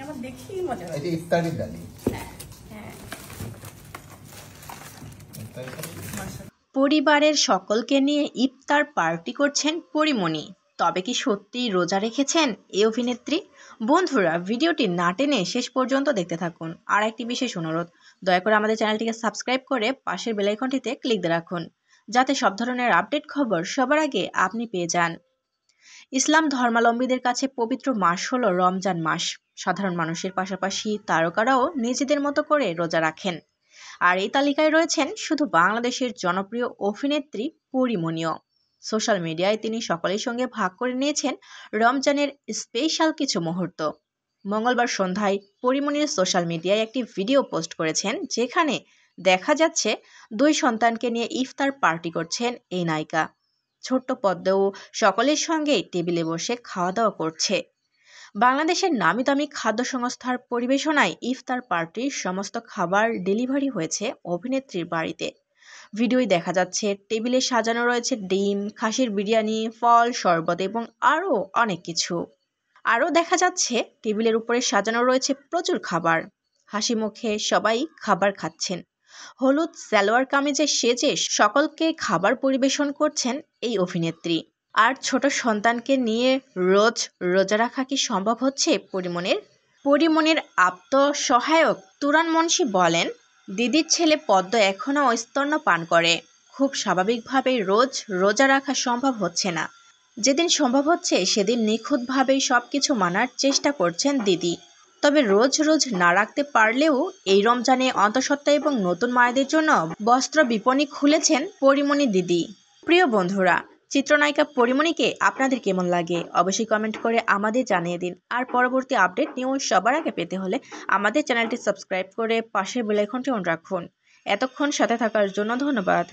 আমার দেখি মজা হয়। এটা ইফতারি ডালি। হ্যাঁ হ্যাঁ। পরিবারের সকলকে নিয়ে ইফতার পার্টি করছেন পরীমণি। তবে কি সত্যিই রোজা রেখেছেন এই অভিনেত্রী? বন্ধুরা, ভিডিওটি না টেনে শেষ পর্যন্ত দেখতে থাকুন। আর একটি বিশেষ অনুরোধ, দয়া করে আমাদের চ্যানেলটিকে সাবস্ক্রাইব করে পাশের বেল আইকনটিতে ক্লিক দিয়ে রাখুন, যাতে সব ধরনের আপডেট খবর সবার আগে আপনি পেয়ে যান। ইসলাম ধর্মাবলম্বীদের কাছে পবিত্র মাস হলো রমজান মাস। সাধারণ মানুষের পাশাপাশি তারকারাও নিজেদের মতো করে রোজা রাখেন। আর এই তালিকায় রয়েছেন শুধু বাংলাদেশের জনপ্রিয় অভিনেত্রী পরীমণিও। সোশ্যাল মিডিয়ায় তিনি সকলের সঙ্গে ভাগ করে নিয়েছেন রমজানের স্পেশাল কিছু মুহূর্ত। মঙ্গলবার সন্ধ্যায় পরীমণির সোশ্যাল মিডিয়ায় একটি ভিডিও পোস্ট করেছেন, যেখানে দেখা যাচ্ছে 2 সন্তানকে নিয়ে ইফতার পার্টি করছেন এই নায়িকা। ছোট্ট পদ্মেও সকলের সঙ্গেই টেবিলে বসে খাওয়া দাওয়া করছে। বাংলাদেশের নামি দামি খাদ্য সংস্থার পরিবেশনায় ইফতার পার্টির সমস্ত খাবার ডেলিভারি হয়েছে অভিনেত্রীর বাড়িতে। ভিডিওয় দেখা যাচ্ছে টেবিলে সাজানো রয়েছে ডিম, খাসির বিরিয়ানি, ফল, শরবত এবং আরও অনেক কিছু। আরও দেখা যাচ্ছে টেবিলের উপরে সাজানো রয়েছে প্রচুর খাবার। হাসি মুখে সবাই খাবার খাচ্ছেন। হলুদ সালোয়ার কামিজে সেজে সকলকে খাবার পরিবেশন করছেন এই অভিনেত্রী। আর ছোট সন্তানকে নিয়ে রোজ রোজা রাখা কি সম্ভব হচ্ছে পরীমণির? পরীমণির আপ্ত সহায়ক তুরান মুন্সি বলেন, দিদির ছেলে পদ্ম এখনও স্তন্য পান করে। খুব স্বাভাবিকভাবেই রোজ রোজা রাখা সম্ভব হচ্ছে না। যেদিন সম্ভব হচ্ছে সেদিন নিখুঁতভাবেই সবকিছু মানার চেষ্টা করছেন দিদি। তবে রোজ রোজ না রাখতে পারলেও এই রমজানে অন্তঃসত্ত্বা এবং নতুন মায়েদের জন্য বস্ত্র বিপণী খুলেছেন পরীমণি দিদি। প্রিয় বন্ধুরা, চিত্রনায়িকা পরীমণিকে আপনাদের কেমন লাগে অবশ্যই কমেন্ট করে আমাদের জানিয়ে দিন। আর পরবর্তী আপডেট নিউজ সবার আগে পেতে হলে আমাদের চ্যানেলটি সাবস্ক্রাইব করে পাশের বেল আইকনটি অন রাখুন। এতক্ষণ সাথে থাকার জন্য ধন্যবাদ।